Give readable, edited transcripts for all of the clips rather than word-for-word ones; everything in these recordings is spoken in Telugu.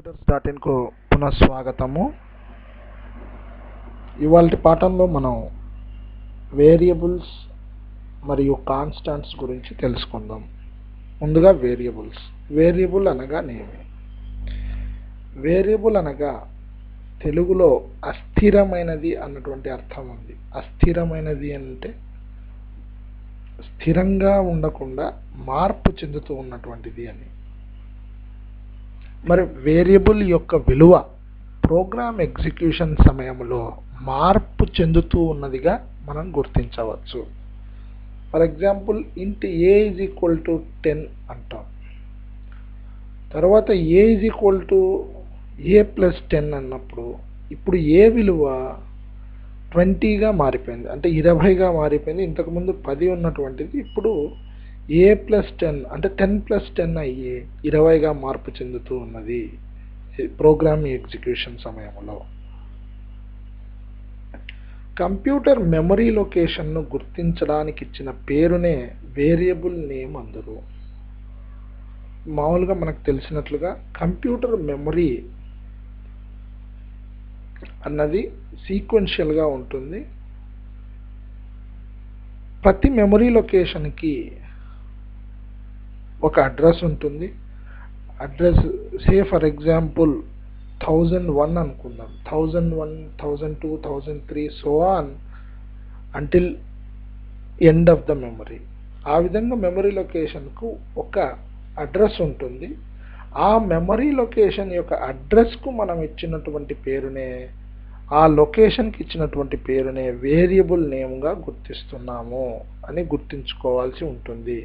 computers.in కు పునఃస్వాగతము. ఇవాల్టి పాఠంలో మనం వేరియబుల్స్ మరియు కాన్స్టాంట్స్ గురించి తెలుసుకుందాం. ముందుగా వేరియబుల్ అనగా నేమి. వేరియబుల్ అనగా తెలుగులో అస్థిరమైనది అన్నటువంటి అర్థం ఉంది. అస్థిరమైనది అంటే స్థిరంగా ఉండకుండా మార్పు చెందుతూ ఉన్నటువంటిది అని. మరి వేరియబుల్ యొక్క విలువ ప్రోగ్రామ్ ఎగ్జిక్యూషన్ సమయంలో మార్పు చెందుతూ ఉన్నదిగా మనం గుర్తించవచ్చు. ఫర్ ఎగ్జాంపుల్ ఇంట్ ఏ ఈజ్ ఈక్వల్ టు 10 అంటాం. తర్వాత A is equal to A plus 10 అన్నప్పుడు ఇప్పుడు ఏ విలువ 20గా మారిపోయింది, అంటే 20గా మారిపోయింది. ఇంతకుముందు 10 ఉన్నటువంటిది ఇప్పుడు ఏ ప్లస్ 10 అంటే 10 ప్లస్ 10 అయ్యి 20గా మార్పు చెందుతూ ఉన్నది ప్రోగ్రామ్ ఎగ్జిక్యూషన్ సమయంలో. కంప్యూటర్ మెమరీ లొకేషన్ను గుర్తించడానికి ఇచ్చిన పేరునే వేరియబుల్ నేమ్ అందరు. మామూలుగా మనకు తెలిసినట్లుగా కంప్యూటర్ మెమరీ అన్నది సీక్వెన్షియల్గా ఉంటుంది. ప్రతి మెమరీ లొకేషన్కి ఒక అడ్రస్ ఉంటుంది. అడ్రస్ సే ఫర్ ఎగ్జాంపుల్ 1001 అనుకుందాం. 1001, 1002, 1003 so on until end of the memory. ఆ విధంగా మెమరీ లొకేషన్కు ఒక అడ్రస్ ఉంటుంది. ఆ మెమరీ లొకేషన్ యొక్క అడ్రస్కు మనం ఇచ్చినటువంటి పేరునే, ఆ లొకేషన్కి ఇచ్చినటువంటి పేరునే వేరియబుల్ నేమ్గా గుర్తిస్తున్నాము అని గుర్తించుకోవాల్సి ఉంటుంది.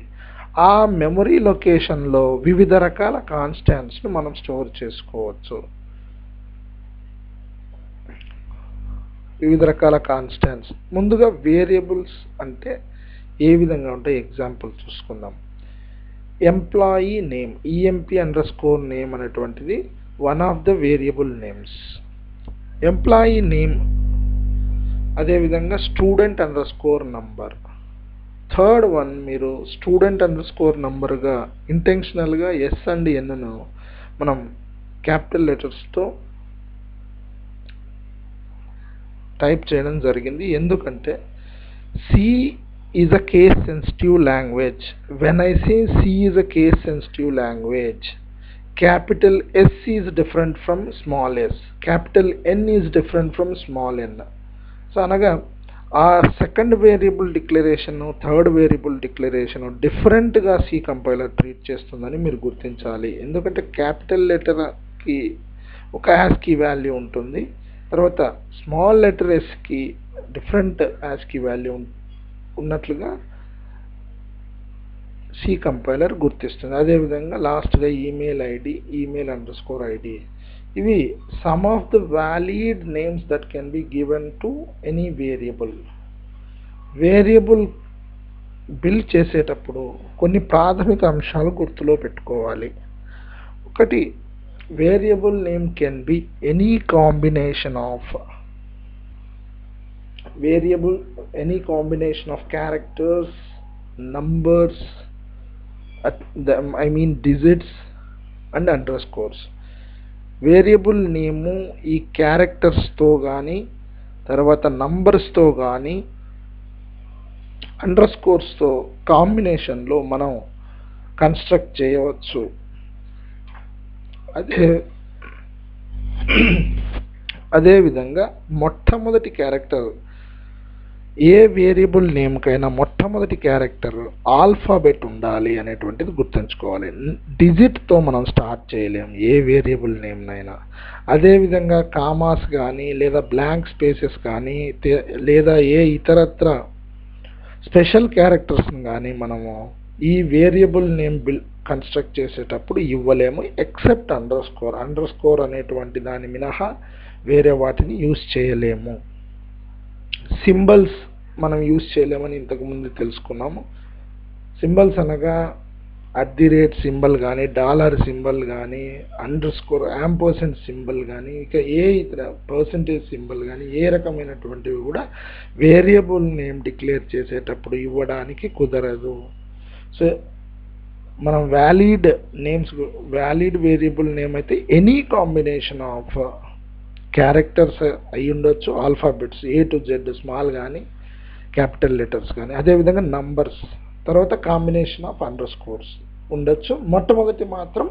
ఆ మెమరీ లొకేషన్లో వివిధ రకాల కాన్స్టాంట్స్ను మనం స్టోర్ చేసుకోవచ్చు. వివిధ రకాల కాన్స్టాంట్స్. ముందుగా వేరియబుల్స్ అంటే ఏ విధంగా ఉంటాయి ఎగ్జాంపుల్ చూసుకుందాం. ఎంప్లాయీ నేమ్, EMP_name అనేటువంటిది one of the variable names. Employee name. అదేవిధంగా student_number. థర్డ్ వన్ మీరు student_numberగా ఇంటెన్షనల్గా S and Nను మనం క్యాపిటల్ లెటర్స్తో టైప్ చేయడం జరిగింది. ఎందుకంటే C is a case sensitive language. When I say C is a case sensitive language, capital S is different from small s, capital N is different from small n. So అనగా ఆ second variable declaration, third variable declaration డిఫరెంట్గా సి కంపైలర్ ట్రీట్ చేస్తుందని మీరు గుర్తించాలి. ఎందుకంటే క్యాపిటల్ లెటర్కి ఒక యాస్కీ వాల్యూ ఉంటుంది, తర్వాత స్మాల్ లెటర్ ఎస్కి డిఫరెంట్ యాస్కీ వాల్యూ ఉన్నట్లుగా సి కంపైలర్ గుర్తిస్తుంది. అదేవిధంగా లాస్ట్గా email_id. ఇవి some of the valid names that can be given to any variable. Variable build చేసేటప్పుడు కొన్ని ప్రాథమిక అంశాలు గుర్తులో పెట్టుకోవాలి. ఒకటి, variable name can be any combination of characters, numbers, digits and underscores. Variable name ఈ క్యారెక్టర్స్తో కానీ, తర్వాత నంబర్స్తో కానీ, అండర్స్కోర్స్తో కాంబినేషన్లో మనం కన్స్ట్రక్ట్ చేయవచ్చు. అదేవిధంగా మొట్టమొదటి క్యారెక్టర్, ఏ వేరియబుల్ నేమ్కైనా మొట్టమొదటి క్యారెక్టర్ ఆల్ఫాబెట్ ఉండాలి అనేటువంటిది గుర్తుంచుకోవాలి. డిజిట్తో మనం స్టార్ట్ చేయలేము ఏ వేరియబుల్ నేమ్నైనా. అదేవిధంగా కామాస్ కానీ లేదా బ్లాంక్ స్పేసెస్ కానీ లేదా ఏ ఇతరత్ర స్పెషల్ క్యారెక్టర్స్ని కానీ మనము ఈ వేరియబుల్ నేమ్ కన్స్ట్రక్ట్ చేసేటప్పుడు ఇవ్వలేము, ఎక్సెప్ట్ అండర్స్కోర్ అనేటువంటి దాని మినహా వేరే వాటిని యూజ్ చేయలేము. సింబల్స్ మనం యూజ్ చేయలేమని ఇంతకుముందు తెలుసుకున్నాము. సింబల్స్ అనగా @ సింబల్ కానీ, డాలర్ సింబల్ కానీ, అండర్స్కోర్ యాంపర్సెంట్ సింబల్ కానీ, ఇక ఏ ఇతర పర్సెంటేజ్ సింబల్ కానీ ఏ రకమైనటువంటివి కూడా వేరియబుల్ నేమ్ డిక్లేర్ చేసేటప్పుడు ఇవ్వడానికి కుదరదు. సో మనం వ్యాలిడ్ వేరియబుల్ నేమ్ అయితే ఎనీ కాంబినేషన్ ఆఫ్ క్యారెక్టర్స్ అయి ఉండొచ్చు, alphabets A to Z small కానీ క్యాపిటల్ లెటర్స్ కానీ, అదేవిధంగా నంబర్స్, తర్వాత కాంబినేషన్ ఆఫ్ అండర్ స్కోర్స్ ఉండొచ్చు. మొట్టమొదటి మాత్రం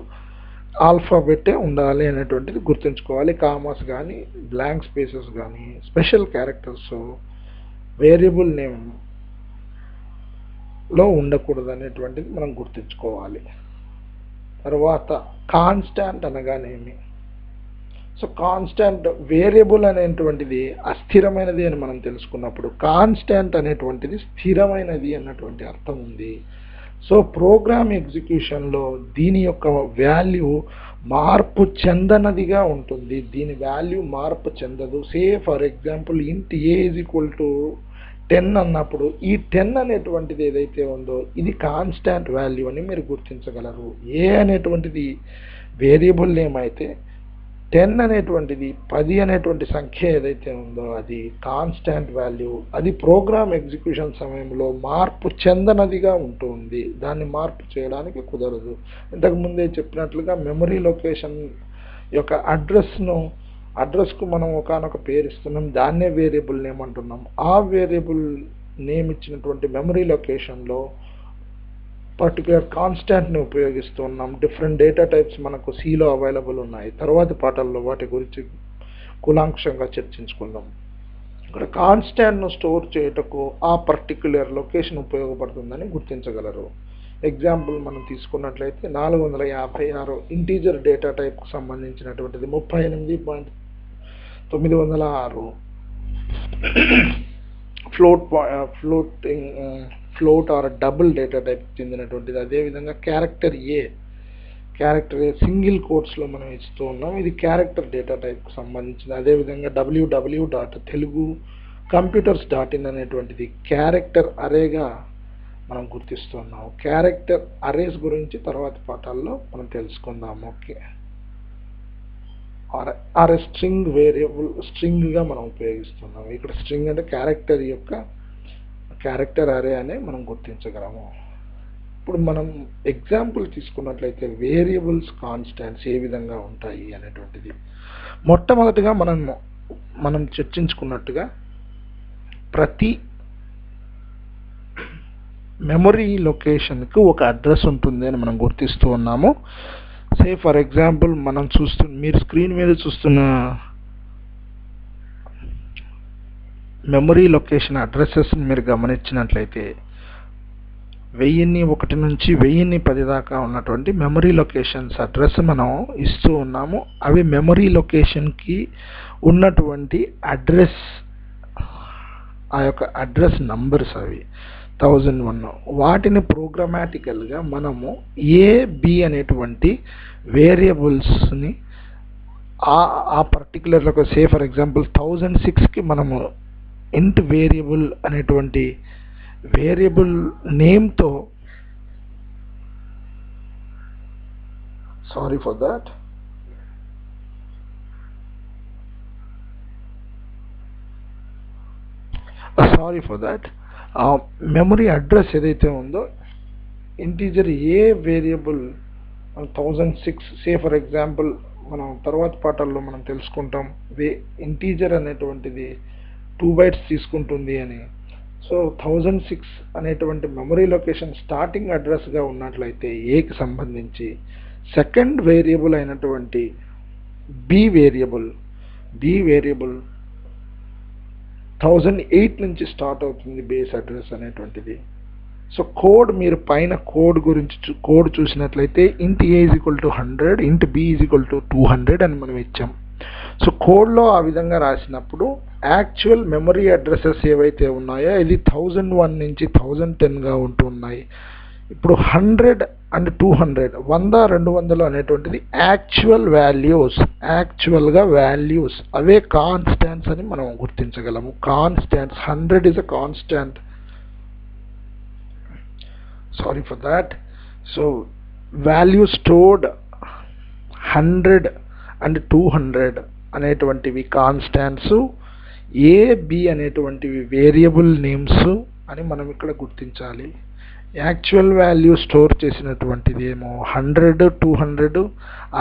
ఆల్ఫాబెట్టే ఉండాలి అనేటువంటిది గుర్తుంచుకోవాలి. కామాస్ కానీ బ్లాంక్ స్పేసెస్ కానీ స్పెషల్ క్యారెక్టర్స్ వేరియబుల్ నేమ్లో ఉండకూడదు అనేటువంటిది మనం గుర్తుంచుకోవాలి. తర్వాత కాన్స్టాంట్ అనగానేమి? సో కాన్స్టాంట్ వేరియబుల్ అనేటువంటిది అస్థిరమైనది అని మనం తెలుసుకున్నప్పుడు కాన్స్టాంట్ అనేటువంటిది స్థిరమైనది అన్నటువంటి అర్థం ఉంది. సో ప్రోగ్రామ్ ఎగ్జిక్యూషన్లో దీని యొక్క వాల్యూ మార్పు చెందనదిగా ఉంటుంది. దీని వాల్యూ మార్పు చెందదు. సే ఫర్ ఎగ్జాంపుల్ ఇంట్ A = 10 అన్నప్పుడు ఈ 10 అనేటువంటిది ఏదైతే ఉందో ఇది కాన్స్టాంట్ వాల్యూ అని మీరు గుర్తించగలరు. A అనేటువంటిది వేరియబుల్ నేమ్ అయితే 10 అనేటువంటిది 10 అనేటువంటి సంఖ్య ఏదైతే ఉందో అది కాన్స్టాంట్ వాల్యూ. అది ప్రోగ్రామ్ ఎగ్జిక్యూషన్ సమయంలో మార్పు చెందనదిగా ఉంటుంది. దాన్ని మార్పు చేయడానికి కుదరదు. ఇంతకు ముందే చెప్పినట్లుగా మెమరీ లొకేషన్ యొక్క అడ్రస్కు మనం ఒకనొక పేరు ఇస్తున్నాం, దాన్నే వేరియబుల్ నేమ్ అంటున్నాం. ఆ వేరియబుల్ నేమ్ ఇచ్చినటువంటి మెమరీ లొకేషన్లో పర్టికులర్ కాన్స్టాంట్ని ఉపయోగిస్తున్నాం. డిఫరెంట్ డేటా టైప్స్ మనకు Cలో అవైలబుల్ ఉన్నాయి. తర్వాతి పాఠాల్లో వాటి గురించి కూలంకషంగా చర్చించుకుందాం. ఇక్కడ కాన్స్టాంట్ను స్టోర్ చేయుటకు ఆ పర్టికులర్ లొకేషన్ ఉపయోగపడుతుందని గుర్తించగలరు. ఎగ్జాంపుల్ మనం తీసుకున్నట్లయితే 456 ఇంటీజర్ డేటా టైప్కు సంబంధించినటువంటిది 38.906 float or double data type చెందినటువంటిది. అదేవిధంగా క్యారెక్టర్ ఏ సింగిల్ కోట్స్లో మనం ఇస్తూ ఉన్నాం. ఇది క్యారెక్టర్ డేటా టైప్కి సంబంధించింది. అదేవిధంగా www.telugucomputers.in అనేటువంటిది క్యారెక్టర్ అరేగా మనం గుర్తిస్తున్నాం. క్యారెక్టర్ అరేస్ గురించి తర్వాత పాఠాల్లో మనం తెలుసుకుందాం. ఓకే, అరే స్ట్రింగ్ వేరియబుల్ స్ట్రింగ్గా మనం ఉపయోగిస్తున్నాం. ఇక్కడ స్ట్రింగ్ అంటే క్యారెక్టర్ అరే అనే మనం గుర్తించగలము. ఇప్పుడు మనం ఎగ్జాంపుల్ తీసుకున్నట్లయితే వేరియబుల్స్ కాన్స్టాంట్స్ ఏ విధంగా ఉంటాయి అనేటువంటిది. మొట్టమొదటిగా మనం చర్చించుకున్నట్టుగా ప్రతి మెమరీ లొకేషన్కి ఒక అడ్రస్ ఉంటుంది అని మనం గుర్తిస్తూ ఉన్నాము. సే ఫర్ ఎగ్జాంపుల్ మీరు స్క్రీన్ మీద చూస్తున్న మెమరీ లొకేషన్ అడ్రసెస్ మీరు గమనించినట్లయితే 1001 నుంచి 1010 దాకా ఉన్నటువంటి మెమరీ లొకేషన్స్ అడ్రస్ మనం ఇస్తూ ఉన్నాము. అవి మెమరీ లొకేషన్కి ఉన్నటువంటి అడ్రస్, ఆ యొక్క అడ్రస్ నంబర్స్ అవి 1001. వాటిని ప్రోగ్రామాటికల్గా మనము A-B అనేటువంటి వేరియబుల్స్ని ఆ పర్టికులర్ సే ఫర్ ఎగ్జాంపుల్ 1006కి మనము ఇంట్ వేరియబుల్ అనేటువంటి వేరియబుల్ నేమ్తో మెమరీ అడ్రస్ ఏదైతే ఉందో integer A variable 1006 say for example మనం తర్వాత పాఠాల్లో మనం తెలుసుకుంటాం. ఇంటీజర్ అనేటువంటిది 2 bytes తీసుకుంటుంది అని. సో 1006 అనేటువంటి మెమరీ లొకేషన్ స్టార్టింగ్ అడ్రస్గా ఉన్నట్లయితే ఏకి సంబంధించి సెకండ్ వేరియబుల్ అయినటువంటి బి వేరియబుల్ 1008 నుంచి స్టార్ట్ అవుతుంది బేస్ అడ్రస్ అనేటువంటిది. సో మీరు పైన కోడ్ చూసినట్లయితే int A = 100, int B = 200 అని మనం ఇచ్చాం. సో కోడ్లో ఆ విధంగా రాసినప్పుడు యాక్చువల్ మెమరీ అడ్రసెస్ ఏవైతే ఉన్నాయో ఇది 1001 నుంచి 1010గా ఉంటున్నాయి. ఇప్పుడు 100 and 200 200 అనేటువంటిది యాక్చువల్గా వాల్యూస్ అవే కాన్స్టాంట్స్ అని మనం గుర్తించగలము. Constants 100 is a constant. Sorry for that. So value stored 100 and 200 అనేటువంటివి కాన్స్టాంట్స్, A, B అనేటువంటివి వేరియబుల్ నేమ్స్ అని మనం ఇక్కడ గుర్తించాలి. యాక్చువల్ వాల్యూ స్టోర్ చేసినటువంటిది ఏమో 100 200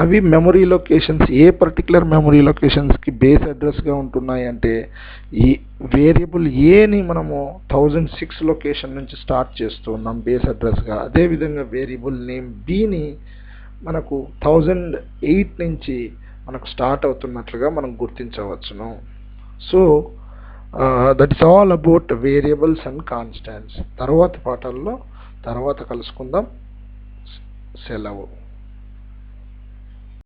అవి మెమరీ లొకేషన్స్ ఏ పర్టికులర్ మెమరీ లొకేషన్స్కి బేస్ అడ్రస్గా ఉంటున్నాయి అంటే ఈ వేరియబుల్ ఏని మనము 1006 లొకేషన్ నుంచి స్టార్ట్ చేస్తూ ఉన్నాం బేస్ అడ్రస్గా. అదేవిధంగా వేరియబుల్ నేమ్ బిని మనకు 1008 నుంచి మనకు స్టార్ట్ అవుతున్నట్లుగా మనం గుర్తించవచ్చును. So that is all about variables and constants. తర్వాత పాఠాల్లో తర్వాత కలుసుకుందాం. సెలవు.